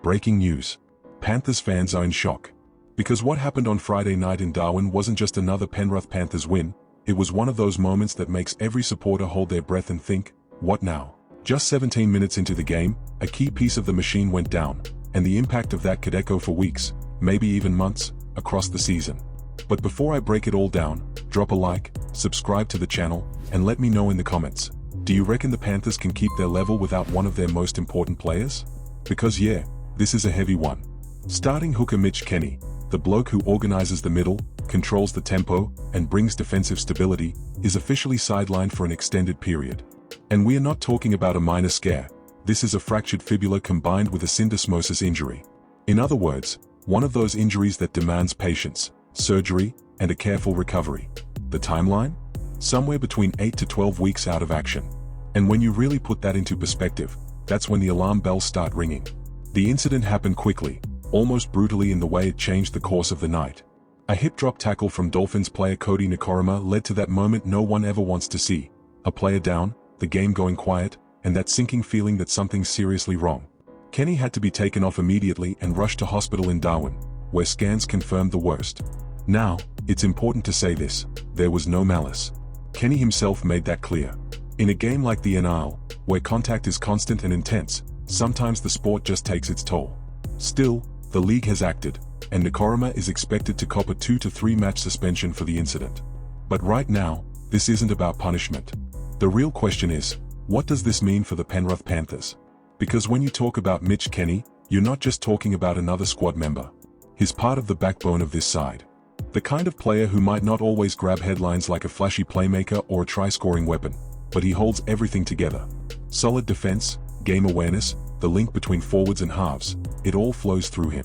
Breaking news. Panthers fans are in shock. Because what happened on Friday night in Darwin wasn't just another Pernith Panthers win, it was one of those moments that makes every supporter hold their breath and think, what now? Just 17 minutes into the game, a key piece of the machine went down, and the impact of that could echo for weeks, maybe even months, across the season. But before I break it all down, drop a like, subscribe to the channel, and let me know in the comments. Do you reckon the Panthers can keep their level without one of their most important players? Because yeah, this is a heavy one. Starting hooker Mitch Kenny, the bloke who organizes the middle, controls the tempo, and brings defensive stability, is officially sidelined for an extended period. And we are not talking about a minor scare. This is a fractured fibula combined with a syndesmosis injury. In other words, one of those injuries that demands patience, surgery, and a careful recovery. The timeline? Somewhere between 8 to 12 weeks out of action. And when you really put that into perspective, that's when the alarm bells start ringing. The incident happened quickly, almost brutally in the way it changed the course of the night. A hip drop tackle from Dolphins player Cody Nikorima led to that moment no one ever wants to see. A player down, the game going quiet, and that sinking feeling that something's seriously wrong. Kenny had to be taken off immediately and rushed to hospital in Darwin, where scans confirmed the worst. Now, it's important to say this, there was no malice. Kenny himself made that clear. In a game like the NRL, where contact is constant and intense, sometimes the sport just takes its toll. Still, the league has acted, and Nikorima is expected to cop a 2 to 3 match suspension for the incident. But right now, this isn't about punishment. The real question is, what does this mean for the Pernith Panthers? Because when you talk about Mitch Kenny, you're not just talking about another squad member. He's part of the backbone of this side. The kind of player who might not always grab headlines like a flashy playmaker or a try-scoring weapon, but he holds everything together. Solid defense, game awareness, the link between forwards and halves, it all flows through him.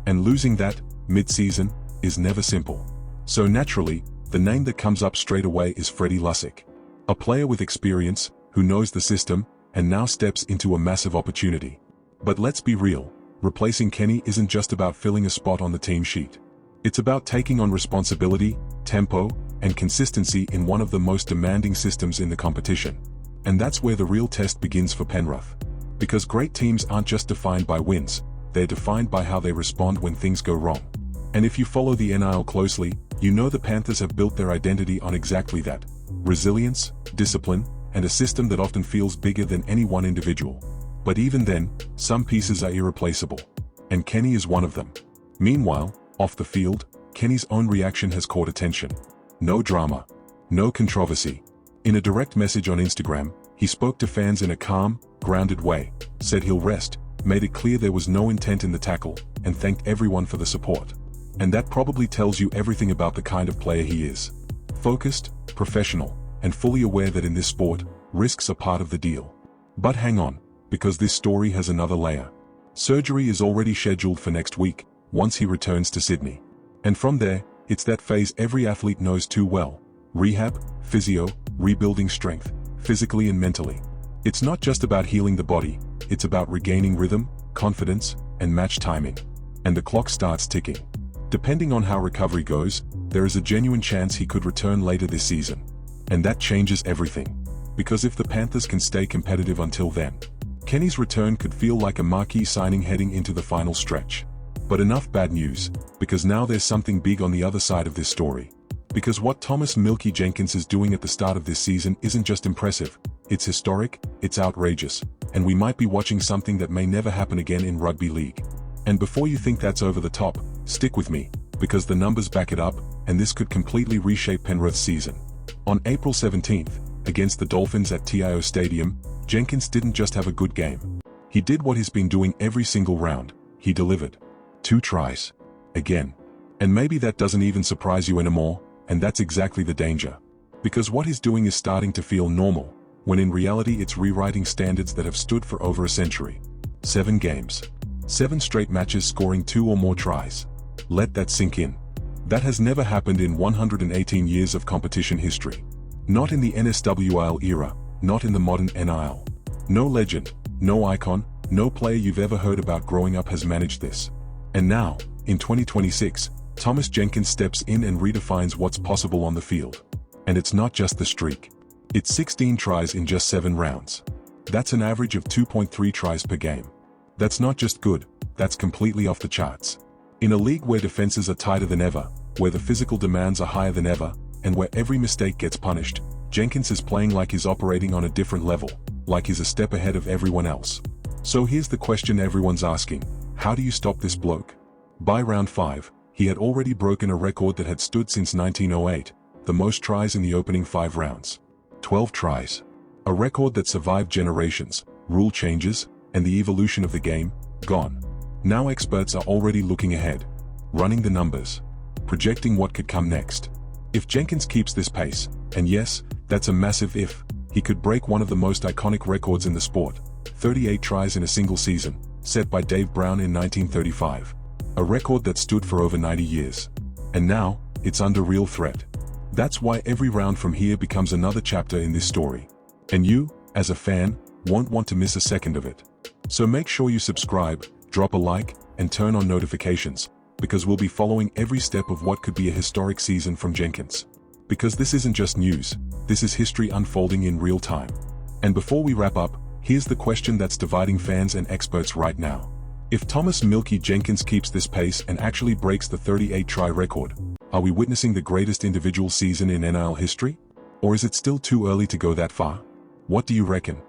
And losing that, mid-season, is never simple. So naturally, the name that comes up straight away is Freddie Lussick. A player with experience, who knows the system, and now steps into a massive opportunity. But let's be real, replacing Kenny isn't just about filling a spot on the team sheet. It's about taking on responsibility, tempo, and consistency in one of the most demanding systems in the competition. And that's where the real test begins for Penrith. Because great teams aren't just defined by wins, they're defined by how they respond when things go wrong. And if you follow the NRL closely, you know the Panthers have built their identity on exactly that. Resilience, discipline, and a system that often feels bigger than any one individual. But even then, some pieces are irreplaceable. And Kenny is one of them. Meanwhile, off the field, Kenny's own reaction has caught attention. No drama. No controversy. In a direct message on Instagram, he spoke to fans in a calm, grounded way, said he'll rest, made it clear there was no intent in the tackle, and thanked everyone for the support. And that probably tells you everything about the kind of player he is. Focused, professional, and fully aware that in this sport, risks are part of the deal. But hang on, because this story has another layer. Surgery is already scheduled for next week, once he returns to Sydney. And from there, it's that phase every athlete knows too well. Rehab, physio, rebuilding strength, physically and mentally. It's not just about healing the body, it's about regaining rhythm, confidence, and match timing. And the clock starts ticking. Depending on how recovery goes, there is a genuine chance he could return later this season. And that changes everything. Because if the Panthers can stay competitive until then, Kenny's return could feel like a marquee signing heading into the final stretch. But enough bad news, because now there's something big on the other side of this story. Because what Thomas "Milky" Jenkins is doing at the start of this season isn't just impressive, it's historic, it's outrageous, and we might be watching something that may never happen again in rugby league. And before you think that's over the top, stick with me, because the numbers back it up, and this could completely reshape Penrith's season. On April 17th, against the Dolphins at TIO Stadium, Jenkins didn't just have a good game. He did what he's been doing every single round, he delivered. 2 tries. Again. And maybe that doesn't even surprise you anymore, and that's exactly the danger. Because what he's doing is starting to feel normal, when in reality it's rewriting standards that have stood for over a century. 7 games. 7 straight matches scoring 2 or more tries. Let that sink in. That has never happened in 118 years of competition history. Not in the NSWIL era, not in the modern NRL. No legend, no icon, no player you've ever heard about growing up has managed this. And now, in 2026, Thomas Jenkins steps in and redefines what's possible on the field. And it's not just the streak. It's 16 tries in just 7 rounds. That's an average of 2.3 tries per game. That's not just good, that's completely off the charts. In a league where defenses are tighter than ever, where the physical demands are higher than ever, and where every mistake gets punished, Jenkins is playing like he's operating on a different level, like he's a step ahead of everyone else. So here's the question everyone's asking: how do you stop this bloke? By round 5, he had already broken a record that had stood since 1908, the most tries in the opening 5 rounds. 12 tries. A record that survived generations, rule changes, and the evolution of the game, gone. Now experts are already looking ahead, running the numbers, projecting what could come next. If Jenkins keeps this pace, and yes, that's a massive if, he could break one of the most iconic records in the sport, 38 tries in a single season, set by Dave Brown in 1935. A record that stood for over 90 years. And now, it's under real threat. That's why every round from here becomes another chapter in this story. And you, as a fan, won't want to miss a second of it. So make sure you subscribe, drop a like, and turn on notifications, because we'll be following every step of what could be a historic season from Jenkins. Because this isn't just news, this is history unfolding in real time. And before we wrap up, here's the question that's dividing fans and experts right now. If Thomas "Milky" Jenkins keeps this pace and actually breaks the 38-try record, are we witnessing the greatest individual season in NRL history? Or is it still too early to go that far? What do you reckon?